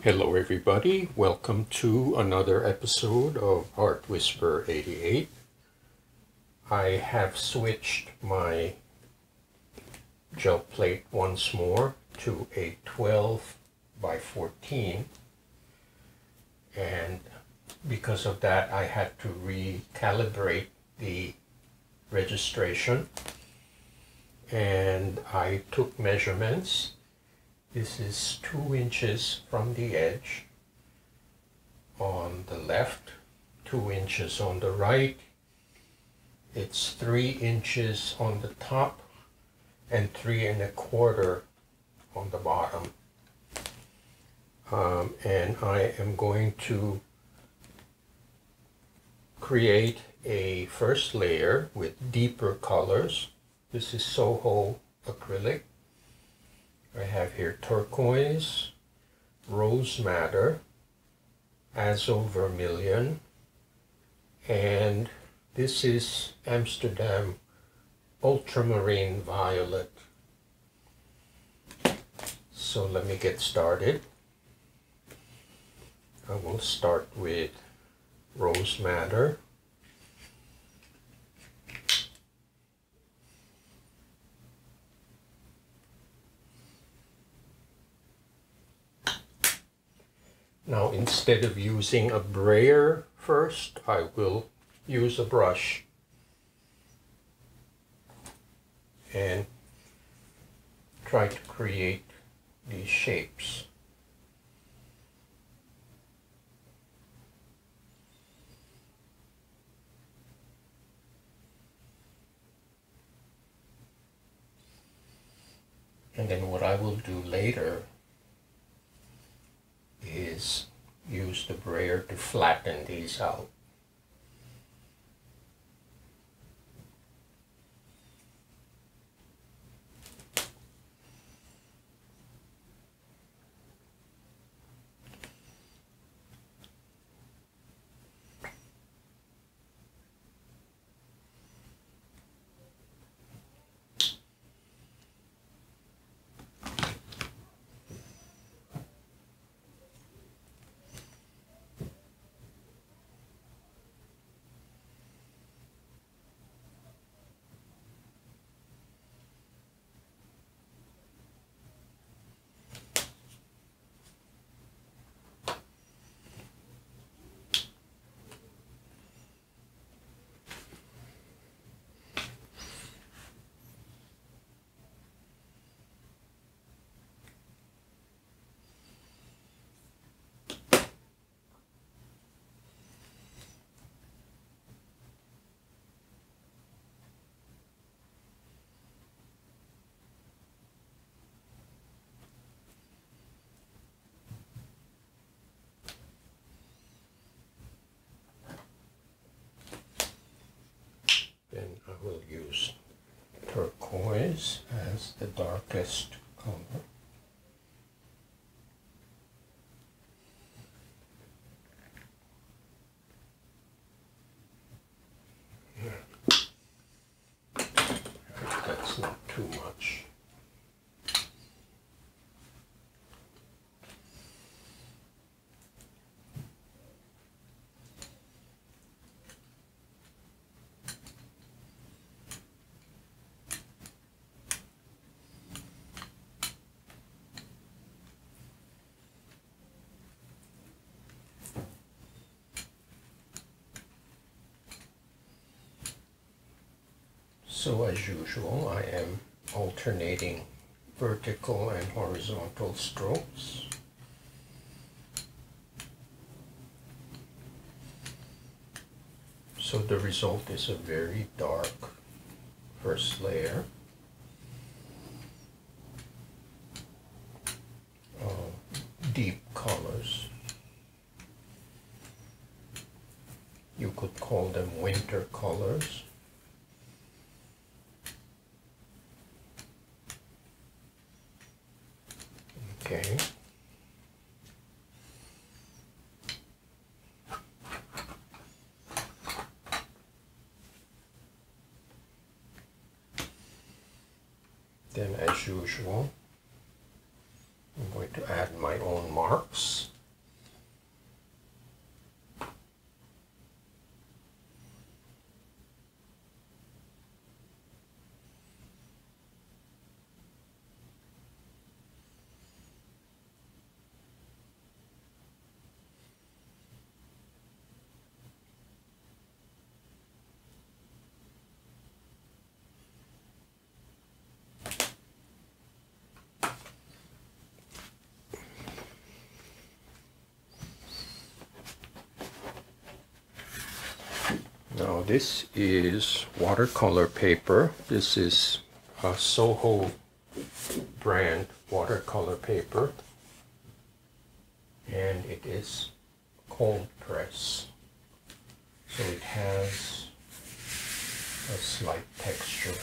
Hello everybody, welcome to another episode of Art Whisper 88. I have switched my gel plate once more to a 12 by 14, and because of that I had to recalibrate the registration, and I took measurements. This is 2 inches from the edge on the left, 2 inches on the right. It's 3 inches on the top and 3 1/4 on the bottom. And I am going to create a first layer with deeper colors. This is Soho acrylic. I have here turquoise, rose madder, azo vermilion, and this is Amsterdam ultramarine violet. So let me get started. I will start with rose madder. Now, instead of using a brayer first, I will use a brush and try to create these shapes. And then what I will do later is use the brayer to flatten these out. Then I will use turquoise as the darkest color. That's not too much. So as usual, I am alternating vertical and horizontal strokes. So the result is a very dark first layer of deep colors. You could call them winter colors. Okay. Then, as usual, I'm going to add my own marks. This is watercolor paper. This is a Soho brand watercolor paper, and it is cold press, so it has a slight texture.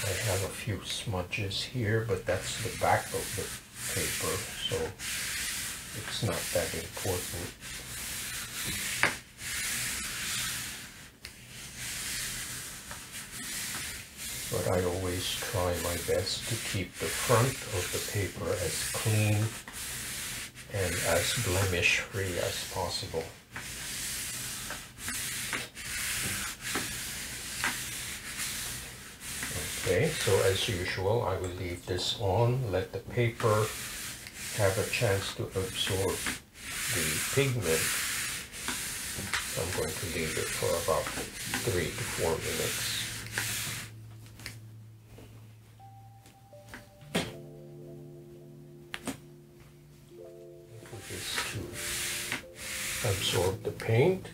I have a few smudges here, but that's the back of the paper, so it's not that important. But I always try my best to keep the front of the paper as clean and as blemish-free as possible. Okay, so as usual, I will leave this on, let the paper have a chance to absorb the pigment. So I'm going to leave it for about 3 to 4 minutes. For this to absorb the paint,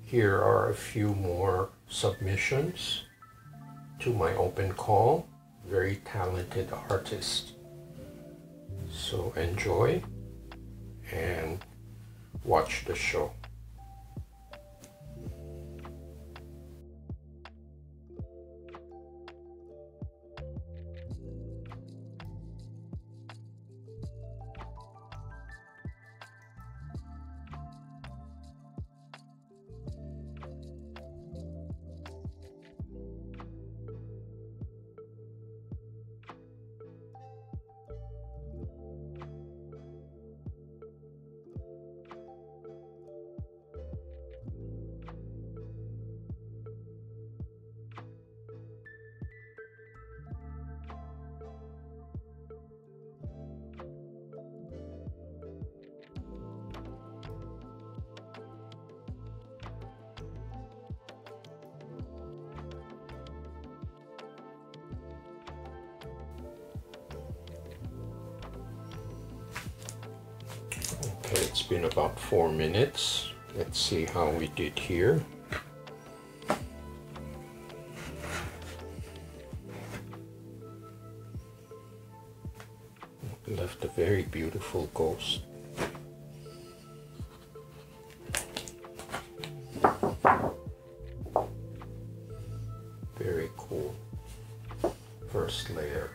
here are a few more submissions to my open call. Very talented artist. So enjoy and watch the show. Okay, it's been about 4 minutes. Let's see how we did here. Left a very beautiful ghost. Very cool. First layer.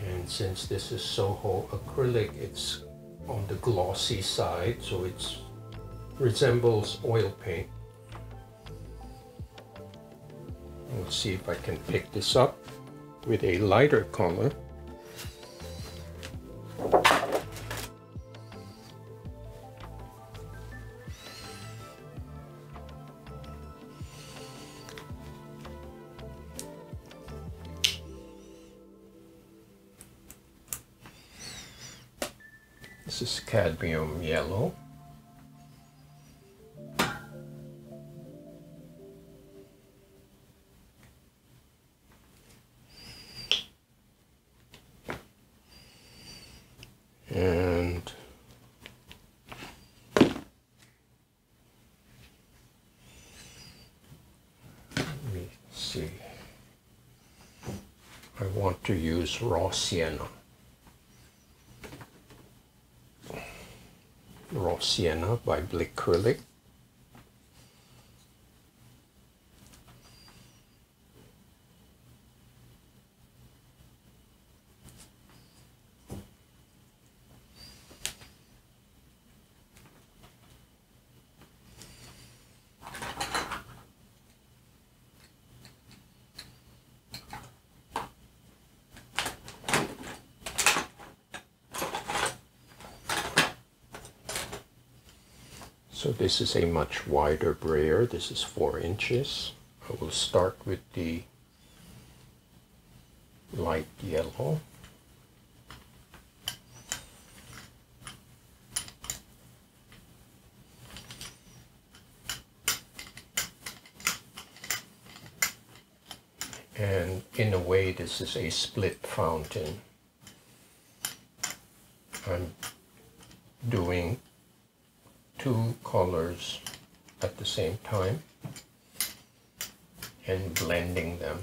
And since this is Soho acrylic, it's on the glossy side, so it resembles oil paint. We'll see if I can pick this up with a lighter color. This is cadmium yellow. And let me see. I want to use raw sienna. Raw Sienna by Acrylic. So this is a much wider brayer. This is 4 inches. I will start with the light yellow. And in a way, this is a split fountain. I'm doing two colors at the same time and blending them.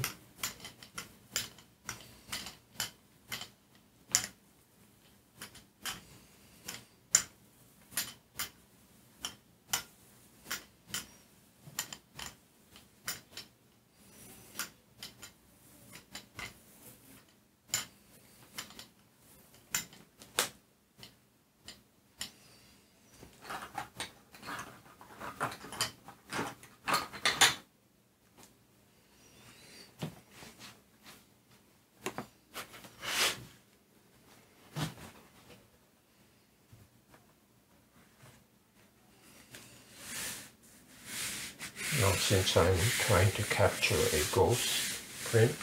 Now, since I'm trying to capture a ghost print,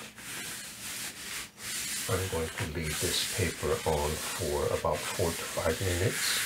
I'm going to leave this paper on for about 4 to 5 minutes.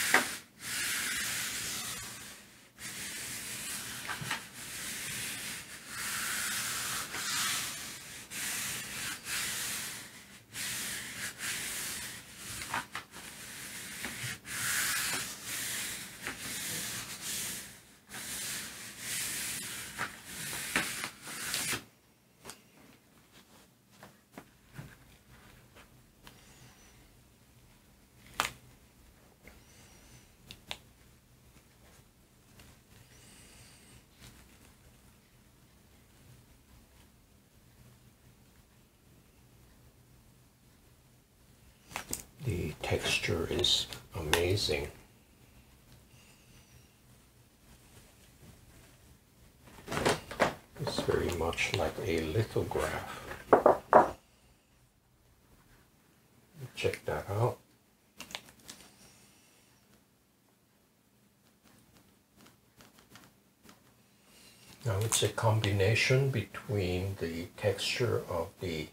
The texture is amazing. It's very much like a lithograph. Check that out. Now it's a combination between the texture of the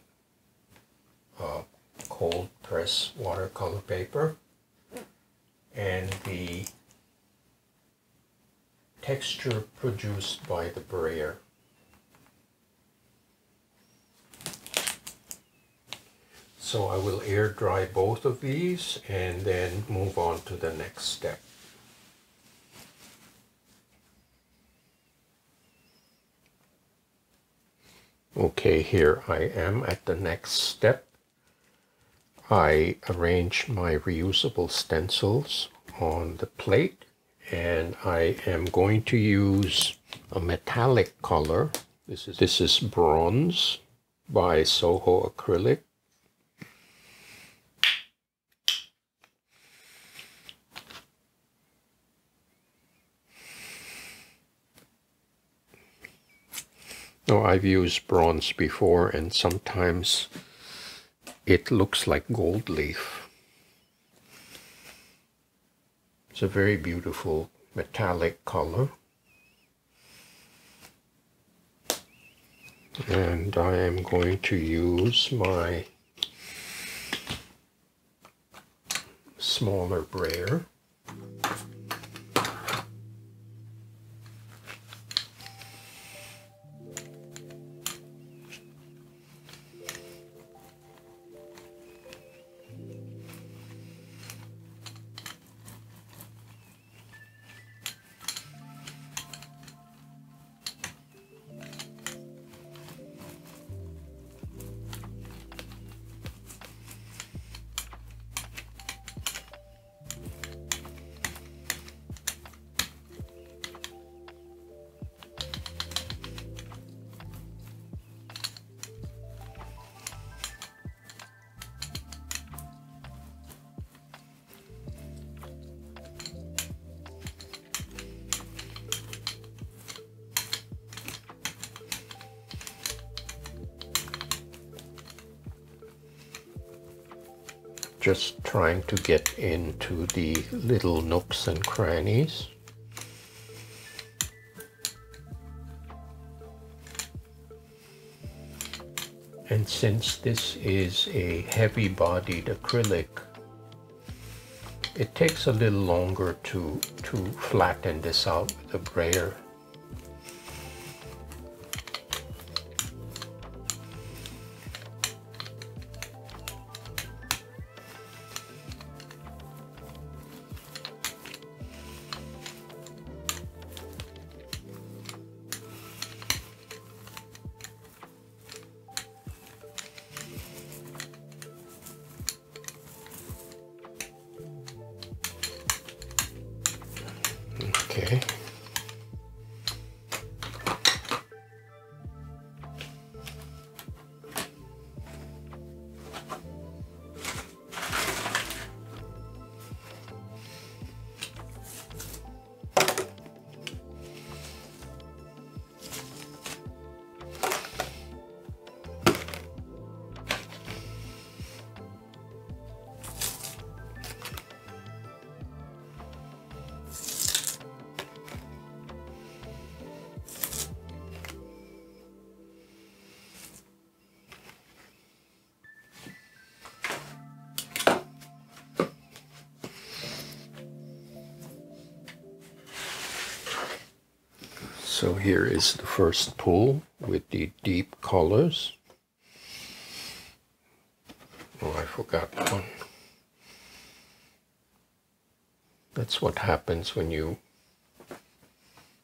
cold press watercolor paper and the texture produced by the brayer. So I will air dry both of these and then move on to the next step. Okay, here I am at the next step. I arranged my reusable stencils on the plate, and I am going to use a metallic color. This is bronze by Soho acrylic. Now, I've used bronze before, and sometimes it looks like gold leaf. It's a very beautiful metallic color. And I am going to use my smaller brayer. Just trying to get into the little nooks and crannies. And since this is a heavy-bodied acrylic, it takes a little longer to flatten this out with the brayer. So here is the first pull with the deep colors. Oh, I forgot one. That's what happens when you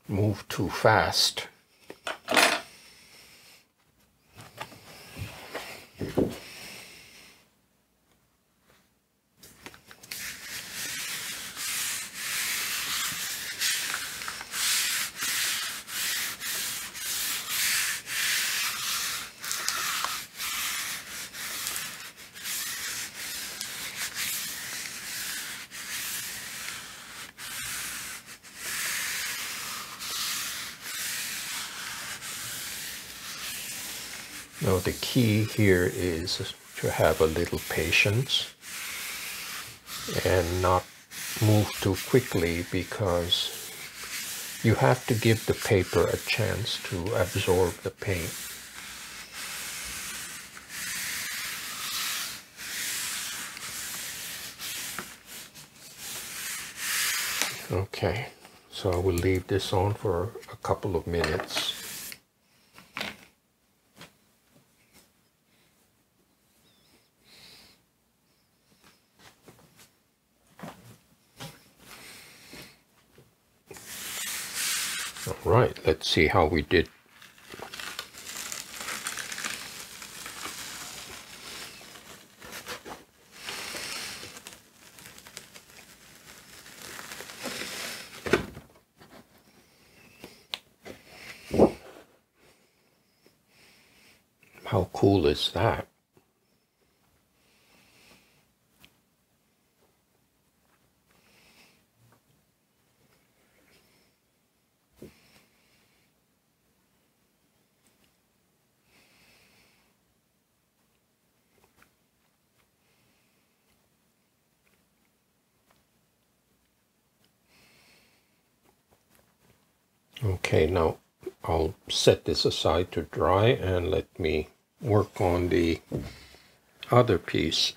move too fast. Now the key here is to have a little patience and not move too quickly, because you have to give the paper a chance to absorb the paint. Okay, so I will leave this on for a couple of minutes. All right, let's see how we did. How cool is that? Okay, now I'll set this aside to dry and let me work on the other piece.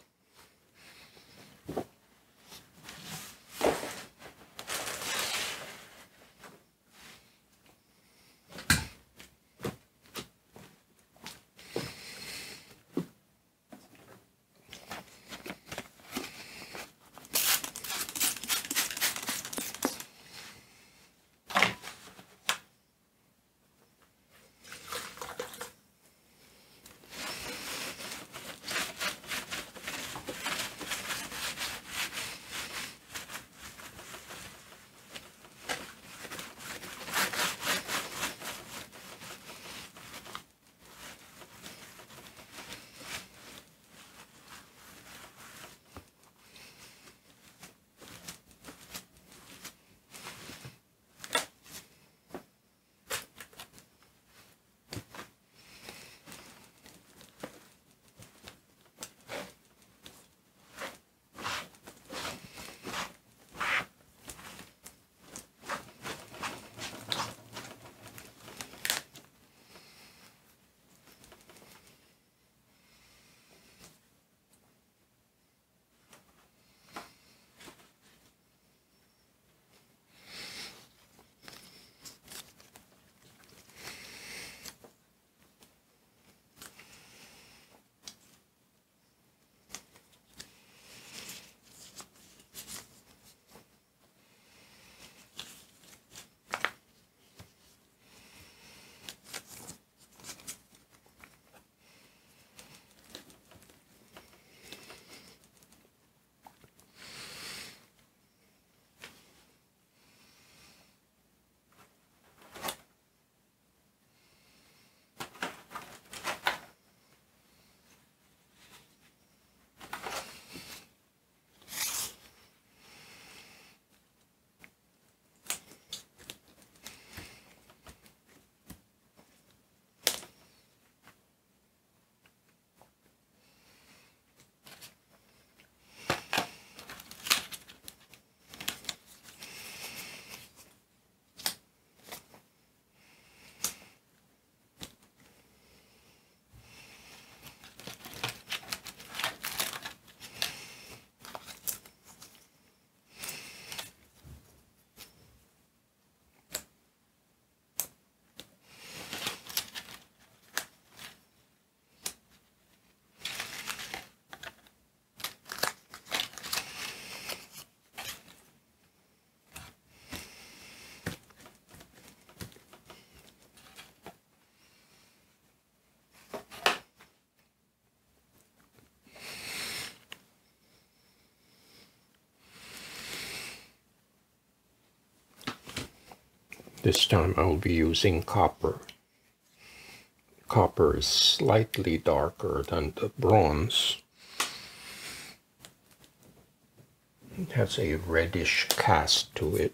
This time I will be using copper. Copper is slightly darker than the bronze. It has a reddish cast to it.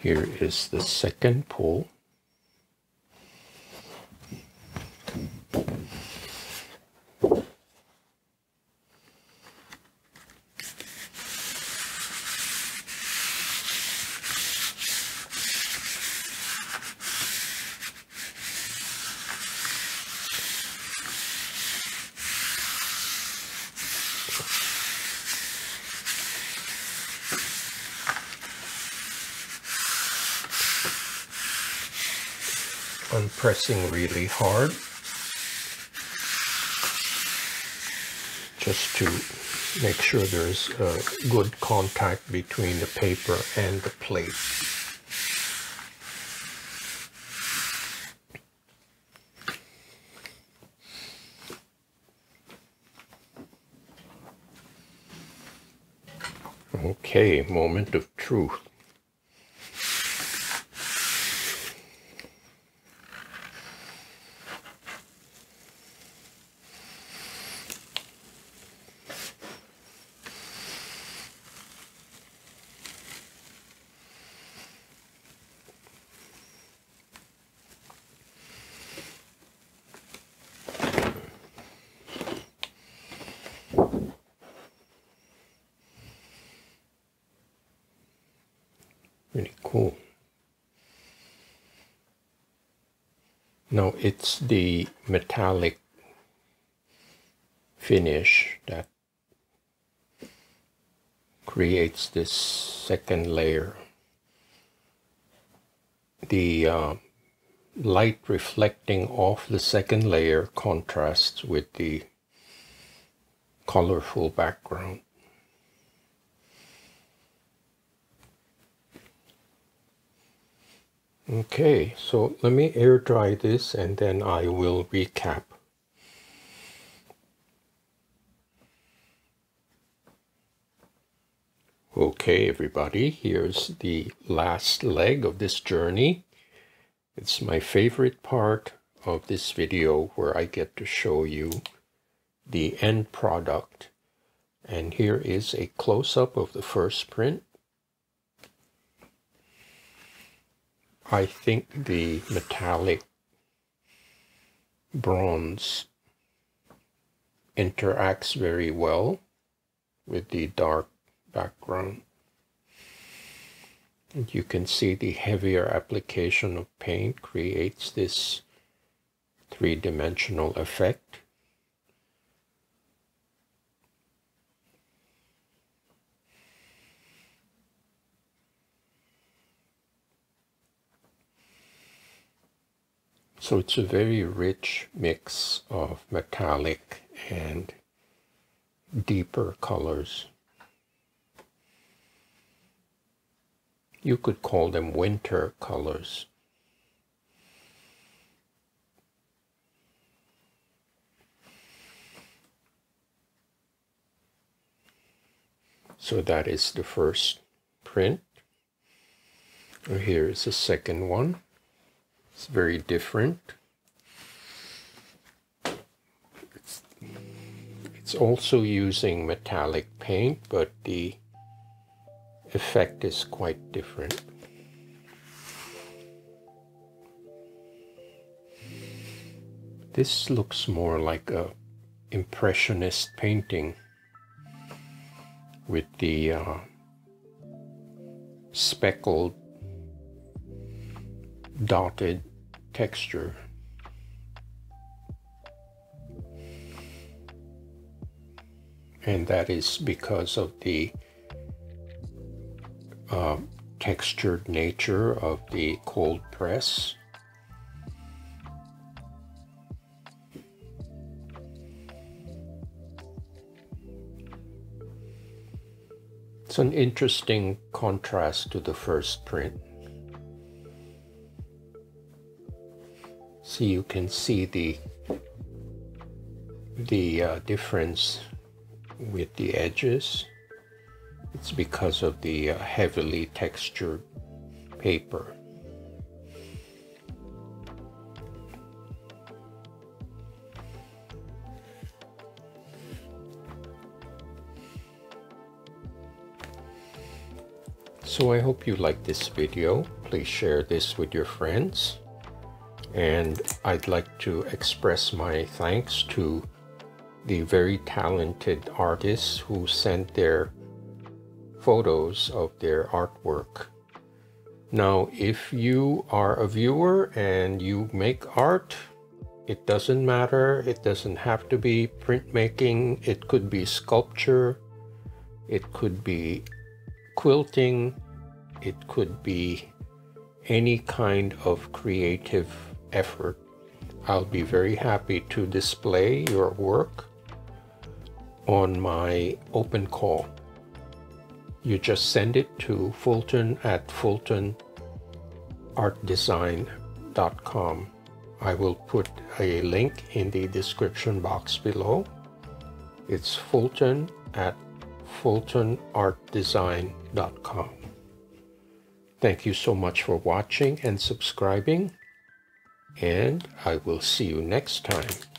Here is the second pull. I'm pressing really hard just to make sure there's good contact between the paper and the plate. Okay, moment of truth. Really cool. Now it's the metallic finish that creates this second layer. The light reflecting off the second layer contrasts with the colorful background. Okay, so let me air dry this and then I will recap. Okay, everybody, here's the last leg of this journey. It's my favorite part of this video where I get to show you the end product. And here is a close-up of the first print. I think the metallic bronze interacts very well with the dark background. And you can see the heavier application of paint creates this three-dimensional effect. So it's a very rich mix of metallic and deeper colors. You could call them winter colors. So that is the first print. Here is the second one. It's very different. It's also using metallic paint, but the effect is quite different. This looks more like a impressionist painting with the speckled, dotted texture. And that is because of the textured nature of the cold press. It's an interesting contrast to the first print. So you can see the difference with the edges. It's because of the heavily textured paper. So I hope you like this video. Please share this with your friends. And I'd like to express my thanks to the very talented artists who sent their photos of their artwork. Now, if you are a viewer and you make art, it doesn't matter. It doesn't have to be printmaking. It could be sculpture. It could be quilting. It could be any kind of creative effort. I'll be very happy to display your work on my open call. You just send it to Fulton at fultonartdesign.com. I will put a link in the description box below. It's Fulton at fultonartdesign.com. Thank you so much for watching and subscribing, and I will see you next time.